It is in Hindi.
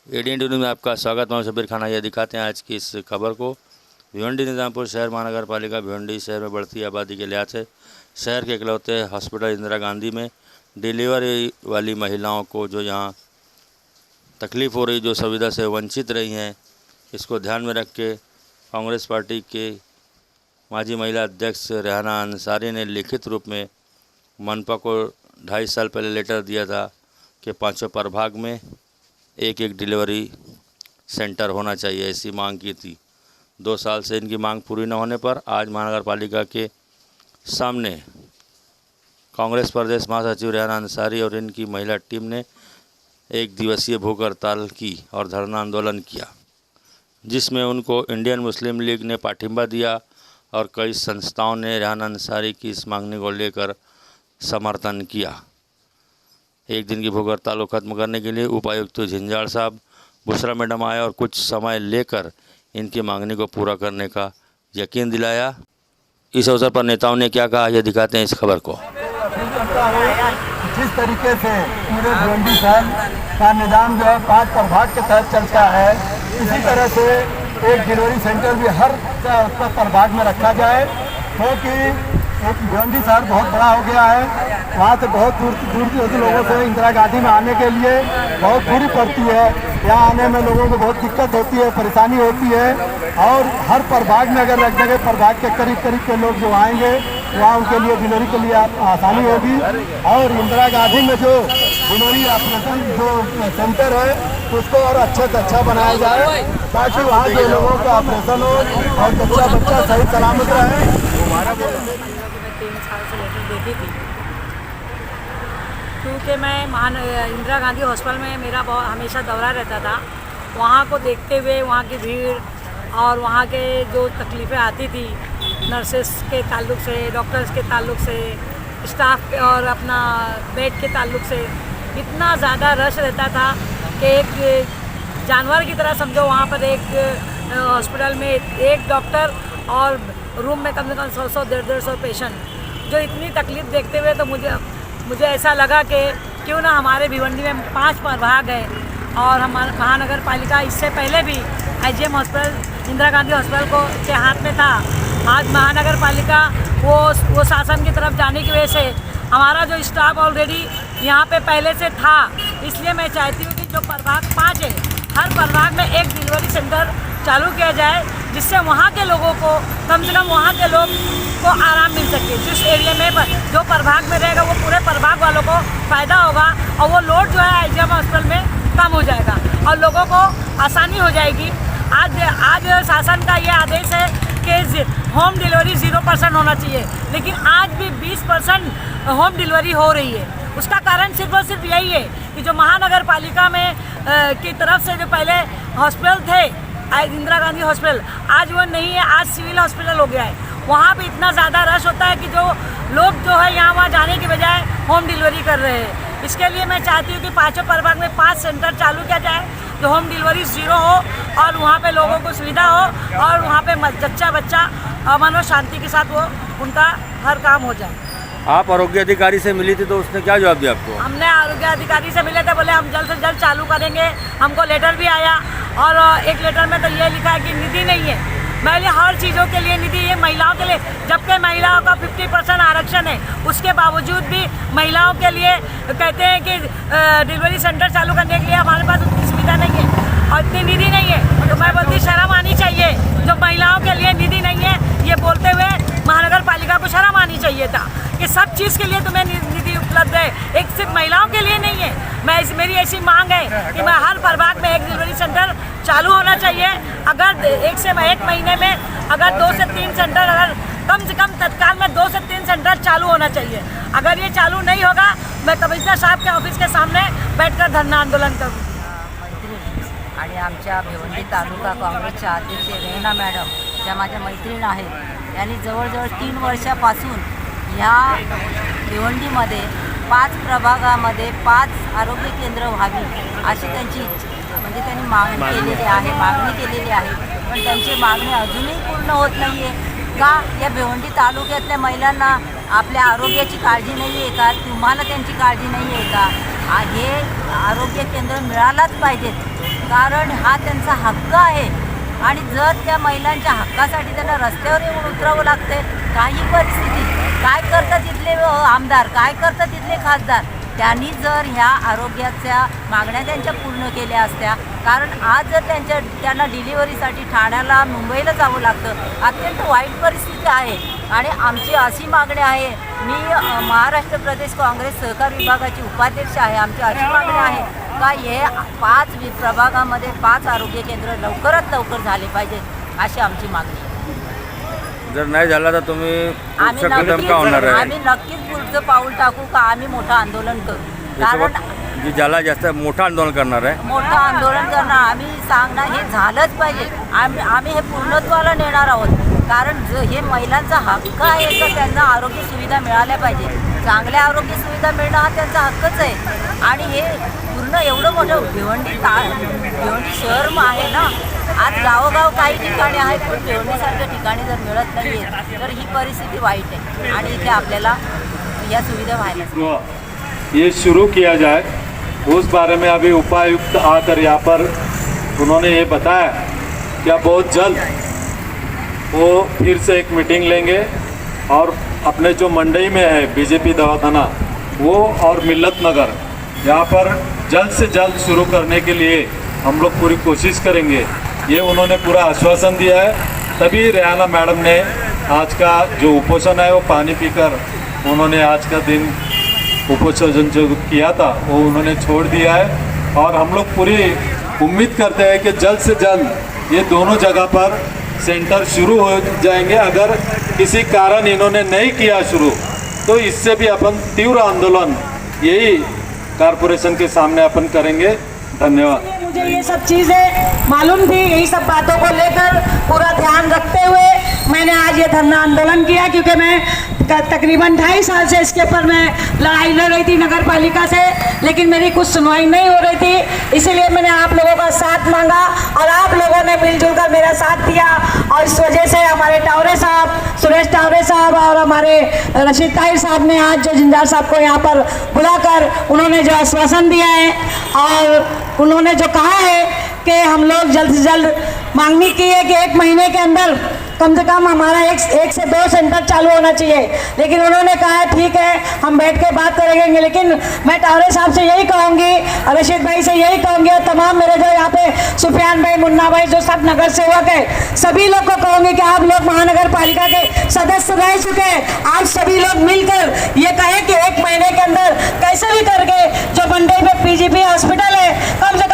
एडीएन न्यूज़ में आपका स्वागत। मैं शब्बीर खान। ये दिखाते हैं आज की इस खबर को। भिवंडी निजामपुर शहर महानगर पालिका भिवंडी शहर में बढ़ती आबादी के लिहाज से शहर के इकलौते हॉस्पिटल इंदिरा गांधी में डिलीवरी वाली महिलाओं को जो यहाँ तकलीफ़ हो रही, जो सुविधा से वंचित रही हैं, इसको ध्यान में रख के कांग्रेस पार्टी के माजी महिला अध्यक्ष रेहाना अंसारी ने लिखित रूप में मनपा को 2.5 साल पहले लेटर दिया था कि 5 प्रभाग में एक डिलीवरी सेंटर होना चाहिए, ऐसी मांग की थी। 2 साल से इनकी मांग पूरी न होने पर आज महानगर पालिका के सामने कांग्रेस प्रदेश महासचिव रेहाना अंसारी और इनकी महिला टीम ने 1 दिवसीय भूख हड़ताल की और धरना आंदोलन किया, जिसमें उनको इंडियन मुस्लिम लीग ने पाठिंबा दिया और कई संस्थाओं ने रेहाना अंसारी की इस मांगने को लेकर समर्थन किया। 1 दिन की भूख हड़ताल को खत्म करने के लिए उपायुक्त झिंझाड़ साहब, बुशरा मैडम आए और कुछ समय लेकर इनकी मांगनी को पूरा करने का यकीन दिलाया। इस अवसर पर नेताओं ने क्या कहा, यह दिखाते हैं इस खबर को। जिस तरीके से पूरे भिवंडी शहर का निजाम जो है 5 प्रभाग के तहत चलता है, इसी तरह से एक डिलीवरी सेंटर भी हर प्रभाग में रखा जाए, क्योंकि एक भिवंडी शहर बहुत बड़ा हो गया है। वहाँ से बहुत दूर लोगों से इंदिरा गांधी में आने के लिए बहुत दूरी पड़ती है। यहाँ आने में लोगों को बहुत दिक्कत होती है, परेशानी होती है। और हर प्रभाग में अगर रख देंगे, प्रभाग के करीब के लोग जो आएंगे वहाँ उनके लिए डिलीवरी के लिए आसानी होगी। और इंदिरा गांधी में जो डिलीवरी ऑपरेशन जो सेंटर है उसको और अच्छे से अच्छा बनाया जाए, ताकि वहाँ जो लोगों का ऑपरेशन हो और बच्चा सही सलामत रहे। 3 साल से लेटर देती थी, क्योंकि मैं इंदिरा गांधी हॉस्पिटल में मेरा बहुत हमेशा दौरा रहता था। वहाँ को देखते हुए वहाँ की भीड़ और वहाँ के जो तकलीफ़ें आती थी नर्सेस के ताल्लुक़ से, डॉक्टर्स के ताल्लुक़ से, स्टाफ और अपना बेड के ताल्लुक़ से इतना ज़्यादा रश रहता था कि एक जानवर की तरह समझो। वहाँ पर एक हॉस्पिटल में एक डॉक्टर और रूम में कम से कम 100-150 पेशेंट। जो इतनी तकलीफ़ देखते हुए तो मुझे ऐसा लगा कि क्यों ना हमारे भिवंडी में 5 प्रभाग है और हमारा महानगर पालिका इससे पहले भी IGM hospital Indira Gandhi hospital के हाथ में था। आज महानगर पालिका वो शासन की तरफ जाने की वजह से हमारा जो स्टाफ ऑलरेडी यहाँ पे पहले से था, इसलिए मैं चाहती हूँ कि जो प्रभाग 5 है, हर प्रभाग में एक डिलीवरी सेंटर चालू किया जाए, जिससे वहाँ के लोगों को कम से कम वहाँ के लोग को आराम मिल सके। जिस एरिया में जो प्रभाग में रहेगा वो पूरे प्रभाग वालों को फ़ायदा होगा और वो लोड जो है IGM हॉस्पिटल में कम हो जाएगा और लोगों को आसानी हो जाएगी। आज शासन का ये आदेश है कि होम डिलीवरी 0% होना चाहिए, लेकिन आज भी 20% होम डिलीवरी हो रही है। उसका कारण सिर्फ और सिर्फ यही है कि जो महानगर पालिका में की तरफ से जो पहले हॉस्पिटल थे इंदिरा गांधी हॉस्पिटल, आज वो नहीं है, आज सिविल हॉस्पिटल हो गया है। वहाँ पे इतना ज़्यादा रश होता है कि जो लोग जो है यहाँ वहाँ जाने की बजाय होम डिलीवरी कर रहे हैं। इसके लिए मैं चाहती हूँ कि 5 प्रभाग में 5 सेंटर चालू किया जाए, जो होम डिलीवरी 0 हो और वहाँ पे लोगों को सुविधा हो और वहाँ पे बच्चा अमन और शांति के साथ वो उनका हर काम हो जाए। आप आरोग्य अधिकारी से मिली थी तो उसने क्या जवाब दिया आपको? हमने आरोग्य अधिकारी से मिले थे, बोले हम जल्द से जल्द चालू करेंगे। हमको लेटर भी आया और एक लेटर में तो ये लिखा है कि निधि नहीं है। मैंने हर चीज़ों के लिए निधि है, महिलाओं के लिए, जबकि महिलाओं का 50% आरक्षण है, उसके बावजूद भी महिलाओं के लिए कहते हैं कि डिलीवरी सेंटर चालू करने के लिए हमारे पास उतनी सुविधा नहीं है और इतनी निधि नहीं है। तो मैं बोलती शर्म आनी चाहिए, जो महिलाओं के लिए निधि नहीं है ये बोलते हुए महानगर पालिका को शर्म आनी चाहिए था कि सब चीज़ के लिए तुम्हें निधि उपलब्ध है, एक सिर्फ महिलाओं के लिए नहीं है। मेरी ऐसी मांग है कि मैं हर प्रभाग में एक डिलीवरी सेंटर चालू होना चाहिए। अगर एक महीने में अगर 2 से 3 सेंटर, अगर कम से कम तत्काल में 2 से 3 सेंटर चालू होना चाहिए। अगर ये चालू नहीं होगा, मैं कमिश्नर साहब के ऑफिस के सामने बैठकर धरना आंदोलन करूँ। आणि आमच्या भिवंडी तालुका काँग्रेसच्या अध्यक्ष रेहाना मॅडम, ज्या माझ्या मैत्रीण आहेत, यांनी जवळजवळ 3 वर्षापासून ह्या भिवंडीमध्ये 5 प्रभागामध्ये 5 आरोग्य केंद्र व्हावी अशी त्यांची म्हणजे त्यांनी मागणी केलेली आहे, पण त्यांची मागणी अजूनही पूर्ण होत नाही आहे का? या भिवंडी तालुक्यातल्या महिलांना आपल्या आरोग्याची काळजी नाही आहे का? तुम्हाला त्यांची काळजी नाही आहे का? हे आरोग्य केंद्र मिळालाच पाहिजे, कारण हा त्यांचा हक्क आहे. आणि जर त्या महिलांच्या हक्कासाठी त्यांना रस्त्यावर येऊन उतरावं लागते, काही परिस्थिती काय करतात तिथले आमदार, काय करतात तिथले खासदार, त्यांनी जर ह्या आरोग्याच्या मागण्या त्यांच्या पूर्ण केल्या असत्या. कारण आज जर त्यांना डिलिव्हरीसाठी ठाण्याला मुंबईला जावं लागतं, अत्यंत वाईट परिस्थिती आहे. आणि आमची अशी मागणी आहे, मी महाराष्ट्र प्रदेश काँग्रेस सहकार विभागाची उपाध्यक्ष आहे, आमची अशी मागणी आहे का हे 5 प्रभागामध्ये 5 आरोग्य केंद्र लवकरात लवकर झाले पाहिजे, अशी आमची मागणी आहे. जर नाही झाला तर तुम्ही आम्ही पुढचं कदम का होणार आहे? नक्कीच पुढचं पाऊल टाकू का आम्ही मोठं आंदोलन करू. कारण जी ज्याला जास्त मोठं आंदोलन करणार आहे, मोठं आंदोलन करणार, आम्ही सांगणार हे झालंच पाहिजे. आम्ही हे पूर्णत्वाला नेणार आहोत. कारण हे महिलांचा हक्क आहे तर त्यांना आरोग्य सुविधा मिळाल्या पाहिजे. चांगल्या आरोग्य सुविधा मिळणं हा त्यांचा हक्कच आहे. आणि हे पूर्ण एवढं मोठं भिवंडी शहर आहे ना, आज गावोगाव काही ठिकाणी आहेत, पण भिवंडीसारख्या ठिकाणी जर मिळत नाही आहे तर ही परिस्थिती वाईट आहे. आणि इथे आपल्याला या सुविधा व्हायला ये शुरू किया जाए, उस बारे में अभी उपायुक्त आकर यहाँ पर उन्होंने ये बताया कि अब बहुत जल्द वो फिर से एक मीटिंग लेंगे और अपने जो मंडई में है बीजेपी दवाखाना वो और मिल्लत नगर यहाँ पर जल्द से जल्द शुरू करने के लिए हम लोग पूरी कोशिश करेंगे, ये उन्होंने पूरा आश्वासन दिया है. तभी रेहाना मैडम ने आज का जो उपोषण है वो पानी पीकर उन्होंने आज का दिन उपोषण जो किया था वो उन्होंने छोड़ दिया है. और हम लोग पूरी उम्मीद करते हैं कि जल्द से जल्द ये दोनों जगह पर सेंटर शुरू हो जाएंगे. अगर किसी कारण इन्होंने नहीं किया शुरू तो इससे भी अपन तीव्र आंदोलन यही कॉरपोरेशन के सामने अपन करेंगे. धन्यवाद. मुझे ये सब चीज़ें मालूम थी, यही सब बातों को लेकर पूरा ध्यान रखते हुए मैंने आज ये धरना आंदोलन किया, क्योंकि मैं तकरीबन 2.5 साल से इसके ऊपर मैं लड़ाई लड़ रही थी नगर पालिका से, लेकिन मेरी कुछ सुनवाई नहीं हो रही थी. इसीलिए मैंने आप लोगों का साथ मांगा और आप लोगों ने मिलजुल कर मेरा साथ दिया. और इस वजह से हमारे टावरे साहब, सुरेश टावरे साहब और हमारे रशीद ताहिर साहब ने आज जो जिंदार साहब को यहाँ पर बुलाकर उन्होंने जो आश्वासन दिया है और उन्होंने जो कहा है कि हम लोग जल्द से जल्द मांगनी की है कि 1 महीने के अंदर कम से कम हमारा एक से 2 सेंटर चालू होना चाहिए. लेकिन उन्होंने कहा ठीक है हम बैठ के बात करेंगे. लेकिन मैं टावरे साहब से यही कहूँगी, रशीद भाई से यही कहूँगी और तमाम मेरे जो यहाँ पे सुफियान भाई, मुन्ना भाई जो सब नगर सेवक है, सभी लोग को कहूँगी कि आप लोग महानगर पालिका के सदस्य रह चुके हैं. आज सभी लोग मिलकर ये कहें कि 1 महीने के अंदर कैसे भी करके जो मंडई में PGP हॉस्पिटल है कम से